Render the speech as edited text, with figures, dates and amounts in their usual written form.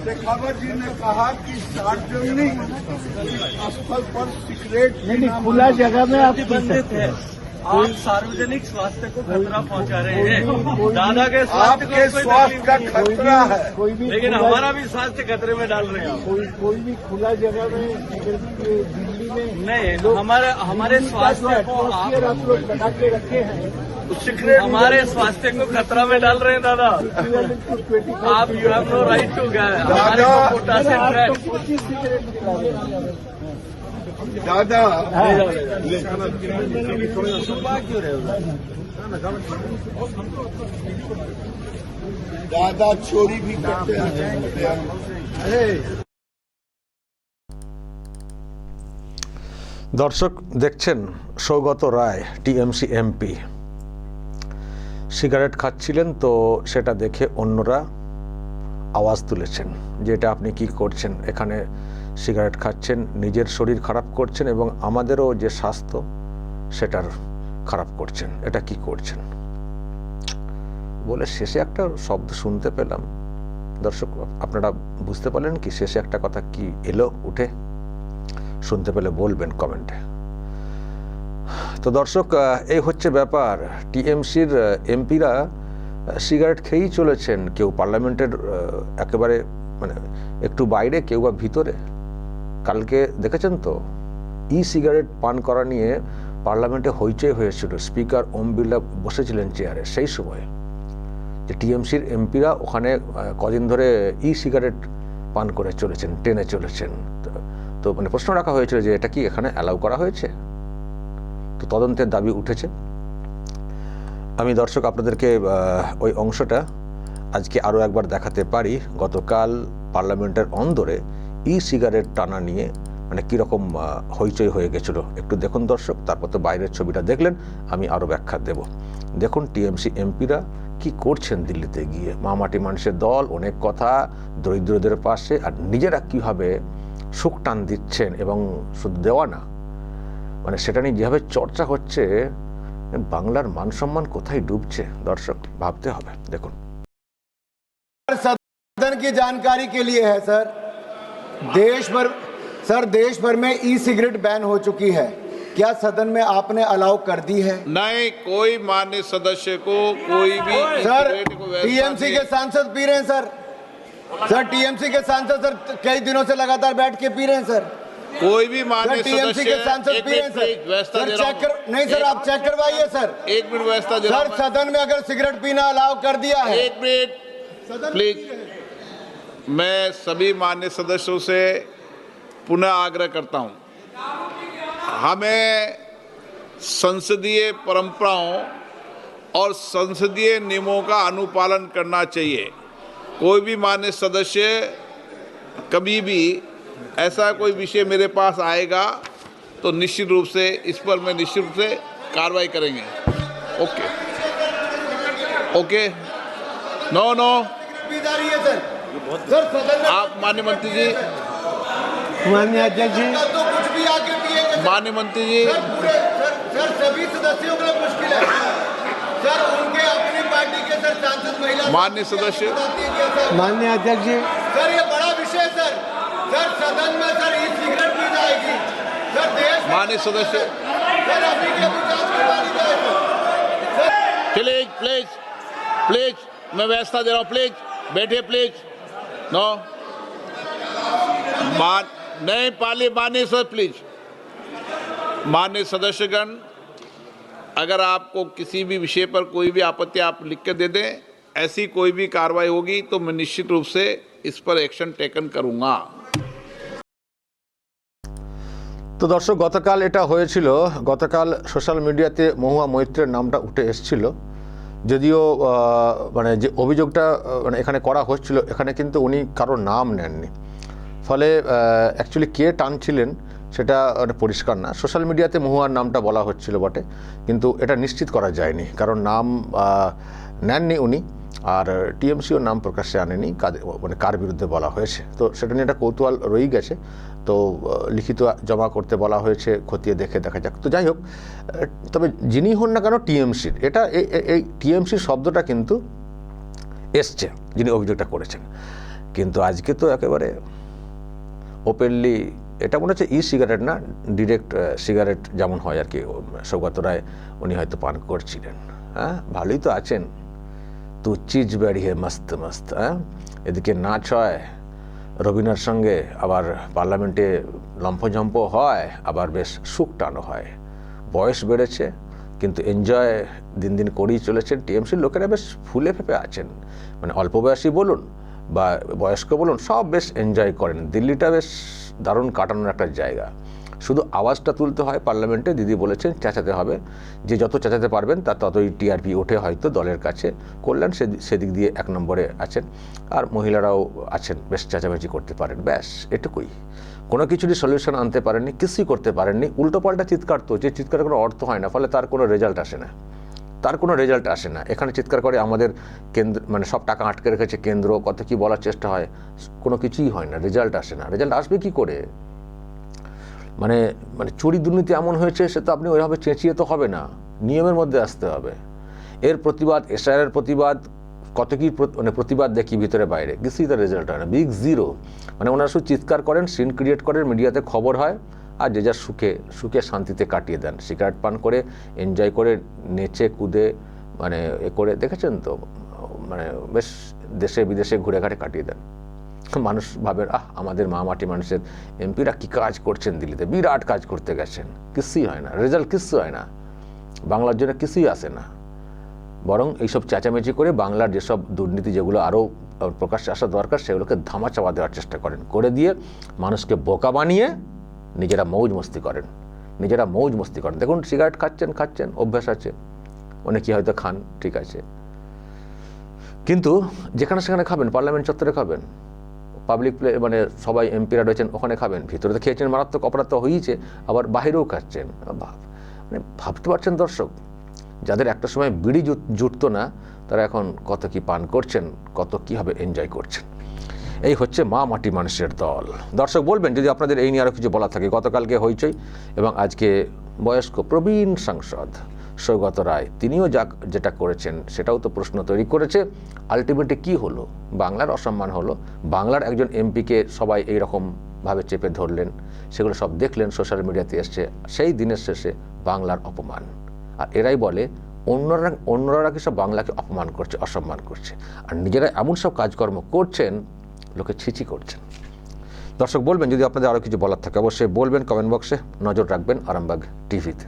शेखावत जी ने कहा कि सार्वजनिक स्थल पर सिगरेट खुला जगह में आप प्रतिबंधित है। आप सार्वजनिक स्वास्थ्य को खतरा पहुंचा रहे हैं। दादा के स्वास्थ्य को आपके कोई स्वास्थ्य का तकलीफ नहीं खतरा है, कोई भी लेकिन खुला- हमारा भी स्वास्थ्य खतरे में डाल रहे हैं आप। कोई भी खुला जगह में दिल्ली में नहीं, हमारे स्वास्थ्य को आप लोग बना के रखे हैं। हमारे स्वास्थ्य को खतरा में डाल रहे हैं दादा। आप you have no right to हमारे को कोटा से ट्रैक। दादा दादा चोरी भी करते हैं। দর্শক দেখছেন Saugata Roy TMC MP cigarette খাচ্ছিলেন, তো সেটা দেখে অন্যরা আওয়াজ তুলেছেন যে এটা আপনি কি করছেন, এখানে সিগারেট খাচ্ছেন, নিজের শরীর খারাপ করছেন এবং আমাদেরও যে স্বাস্থ্য সেটার খারাপ করছেন, এটা কি করছেন বলে শেষে একটা শব্দ শুনতে পেলাম। দর্শক আপনারা বুঝতে পারলেন কি শেষে একটা কথা কি এলো উঠে? শুনতে পেলে বলবেন কমেন্টে। তো দর্শক এই হচ্ছে ব্যাপার, টিএমসির এমপিরা সিগারেট খেয়েই চলেছেন, কেউ পার্লামেন্টের একেবারে মানে একটু বাইরে, কেউ বা ভিতরে। কালকে দেখেছেন তো ই সিগারেট পান করা নিয়ে পার্লামেন্টে হইচই হয়েছিল, স্পিকার ওম বিড়লা বসেছিলেন চেয়ারে, সেই সময় যে টিএমসির এমপিরা ওখানে কদিন ধরে ই সিগারেট পান করে চলেছেন, টেনে চলেছেন। তো মানে প্রশ্ন রাখা হয়েছিল যে এটা কি এখানে অ্যালাউ করা হয়েছে, তো তদন্তের দাবি উঠেছে। আমি দর্শক আপনাদেরকে ওই অংশটা আজকে আরও একবার দেখাতে পারি। গতকাল পার্লামেন্টের অন্দরে ই সিগারেট টানা নিয়ে মানে কীরকম হইচই হয়ে গেছিল, একটু দেখুন দর্শক। তারপর তো বাইরের ছবিটা দেখলেন, আমি আরও ব্যাখ্যা দেব। দেখুন টিএমসি এমপিরা কি করছেন দিল্লিতে গিয়ে, মামাটি মানুষের দল, অনেক কথা, দরিদ্রদের পাশে, আর নিজেরা কীভাবে সুখ টান দিচ্ছেন। এবং শুধু দেওয়া না, মানে সেটা নিয়ে যেভাবে চর্চা হচ্ছে, বাংলার মান সম্মান কোথায় ডুবছে দর্শক ভাবতে হবে। দেখুন। सदन की जानकारी के लिए है सर, देश भर में ई सिगरेट बैन हो चुकी है, क्या सदन में आपने अलाउ कर दी है? नहीं, कोई मान्य सदस्य को कोई भी सर सिगरेट को व्यवस्था टीएमसी नहीं के है। सांसद पी रहे हैं सर टीएमसी के सांसद सर कई दिनों से लगातार बैठ के पी रहे हैं सर कोई भी मान्य टीएमसी के सांसद एक पी रहे हैं मिनट प्लीज, व्यवस्था सर दे चेक कर नहीं सर, आप चेक करवाइए सर। एक मिनट व्यवस्था दे रहा सर हूं सदन में अगर सिगरेट पीना अलाउ कर दिया मैं। है, एक मिनट प्लीज, मैं सभी मान्य सदस्यों से पुनः आग्रह करता हूं, हमें संसदीय परंपराओं और संसदीय नियमों का अनुपालन करना चाहिए। कोई भी मान्य सदस्य कभी भी ऐसा कोई विषय मेरे पास आएगा तो निश्चित रूप से इस पर मैं निश्चित रूप से कार्रवाई करेंगे। ओके ओके, नो नो, पी जा रही है सर सदन में आप माननीय मंत्री जी, माननीय अध्यक्ष जी, तो कुछ भी आके पिएंगे माननीय मंत्री जी, सर सभी सदस्यों के लिए मुश्किल है सर, उनके अपनी पार्टी के सर सांसद महिला माननीय सदस्य, माननीय अध्यक्ष जी, सर ये बड़ा विषय है सर सदन में सर ई सिगरेट पी जाएगी सर, देश में माननीय सदस्य, सर अभी के विकास करवानी जाएगी प्लीज प्लीज प्लीज, मैं व्यवस्था दे रहा हूँ, प्लीज बैठिए प्लीज। नो नहीं पाली, माननीय सर प्लीज, माननीय सदस्यगण, अगर आपको किसी भी विषय पर कोई भी आपत्ति आप लिख के दे दें, ऐसी कोई भी कार्रवाई होगी तो मैं निश्चित रूप से इस पर एक्शन टेकन करूंगा। তো দর্শক গতকাল এটা হয়েছিল, গতকাল সোশ্যাল মিডিয়াতে মহুয়া মৈত্রের নামটা উঠে এসেছিল, যদিও মানে যে অভিযোগটা মানে এখানে করা হচ্ছিল, এখানে কিন্তু উনি কারোর নাম নেননি। ফলে অ্যাকচুয়ালি কে টানছিলেন সেটা পরিষ্কার না। সোশ্যাল মিডিয়াতে মহুয়ার নামটা বলা হচ্ছিল বটে, কিন্তু এটা নিশ্চিত করা যায়নি, কারণ নাম নেননি উনি, আর টিএমসিও নাম প্রকাশ্যে আনেনি মানে কার বিরুদ্ধে বলা হয়েছে। তো সেটা নিয়ে একটা কৌতূহল রয়েই গেছে, তো লিখিত জমা করতে বলা হয়েছে, খতিয়ে দেখে দেখা যাক। তো যাই হোক, তবে যিনি হন না কেন টিএমসির, এটা এই টিএমসির শব্দটা কিন্তু এসছে, যিনি অভিযোগটা করেছেন। কিন্তু আজকে তো একেবারে ওপেনলি, এটা মনে হচ্ছে সিগারেট না, ডিরেক্ট সিগারেট যেমন হয় আর কি। সৌগত রায় উনি হয়তো পান করছিলেন। হ্যাঁ, ভালোই তো আছেন। তো চিজ বেরিয়ে মস্ত মস্ত। হ্যাঁ, এদিকে নাচ হয় রবীনার সঙ্গে, আবার পার্লামেন্টে লম্ফঝম্প হয়, আবার বেশ সুখ টানো হয়। বয়স বেড়েছে কিন্তু এনজয় দিন দিন করেই চলেছেন। টিএমসির লোকেরা বেশ ফুলে ফেপে আছেন, মানে অল্প বয়সী বলুন বা বয়স্ক বলুন, সব বেশ এনজয় করেন। দিল্লিটা বেশ দারুণ কাটানোর একটা জায়গা। শুধু আওয়াজটা তুলতে হয় পার্লামেন্টে, দিদি বলেছেন চেঁচাতে হবে, যে যত চেঁচাতে পারবেন তার ততই টিআরপি ওঠে হয়তো দলের কাছে। কল্যাণ সেদিক দিয়ে 1 নম্বরে আছেন, আর মহিলারাও আছেন, বেশ চেঁচামেচি করতে পারেন, ব্যাস এটুকুই। কোনো কিছুরই সলিউশন আনতে পারেননি, কিছুই করতে পারেননি, উল্টোপাল্টা চিৎকার, তো যে চিৎকারের কোনো অর্থ হয় না, ফলে তার কোনো রেজাল্ট আসে না, এখানে চিৎকার করে আমাদের কেন্দ্র, মানে সব টাকা আটকে রেখেছে কেন্দ্র, কত কি বলার চেষ্টা হয়, কোনো কিছুই হয় না, রেজাল্ট আসে না। রেজাল্ট আসবে কি করে? মানে চুরি দুর্নীতি এমন হয়েছে, সে তো আপনি ওইভাবে চেঁচিয়ে তো হবে না, নিয়মের মধ্যে আসতে হবে। এর প্রতিবাদ, এসআইআরের প্রতিবাদ, কত কি মানে প্রতিবাদ দেখি ভিতরে বাইরে, কিছুই তো রেজাল্ট হয় না, বিগ জিরো। মানে ওনারা শুধু চিৎকার করেন, সিন ক্রিয়েট করেন, মিডিয়াতে খবর হয়, আর যে যার সুখে শান্তিতে কাটিয়ে দেন, সিগারেট পান করে, এনজয় করে, নেচে কুদে, মানে করে, দেখেছেন তো, মানে বেশ দেশে বিদেশে ঘুরে ঘাটে কাটিয়ে দেন। মানুষ ভাবেন, আমাদের মা মাটি মানুষের এমপিরা কী কাজ করছেন দিল্লিতে, বিরাট কাজ করতে গেছেন, কিছুই হয় না, রেজাল্ট কিছু হয় না, বাংলার জন্য কিছুই আসে না। বরং এইসব চেঁচামেচি করে বাংলার যেসব দুর্নীতি, যেগুলো আরও প্রকাশ্যে আসা দরকার, সেগুলোকে ধামাচাপা দেওয়ার চেষ্টা করেন, করে দিয়ে মানুষকে বোকা বানিয়ে নিজেরা মৌজ মস্তি করেন। দেখুন, সিগারেট খাচ্ছেন, অভ্যাস আছে, অনেকেই হয়তো খান, ঠিক আছে, কিন্তু যেখানে সেখানে খাবেন, পার্লামেন্ট চত্বরে খাবেন, পাবলিক মানে সবাই এমপিরা রয়েছেন ওখানে খাবেন, ভিতরে তো খেয়েছেন, মারাত্মক অপরাধ তো হয়েছে, আবার বাইরেও খাচ্ছেন। মানে ভাবতে পারছেন দর্শক, যাদের একটা সময় বিড়ি জুটতো না, তারা এখন কত কি পান করছেন, কত কীভাবে এনজয় করছেন। এই হচ্ছে মা মাটি মানুষের দল। দর্শক বলবেন যদি আপনাদের এই নিয়ে আরও কিছু বলা থাকে। গতকালকে হইচই এবং আজকে বয়স্ক প্রবীণ সাংসদ সৌগত রায়, তিনিও যেটা করেছেন সেটাও তো প্রশ্ন তৈরি করেছে। আলটিমেটলি কী হলো? বাংলার অসম্মান হলো, বাংলার একজন এমপিকে সবাই এইরকমভাবে চেপে ধরলেন, সেগুলো সব দেখলেন, সোশ্যাল মিডিয়াতে এসছে। সেই দিনের শেষে বাংলার অপমান। আর এরাই বলে অন্যরা কি সব বাংলাকে অপমান করছে, অসম্মান করছে, আর নিজেরা এমন সব কাজকর্ম করছেন, লোকে ছিচি করছেন। দর্শক বলবেন যদি আপনাদের আরও কিছু বলার থাকে, অবশ্যই বলবেন কমেন্ট বক্সে। নজর রাখবেন আরামবাগ টিভিতে।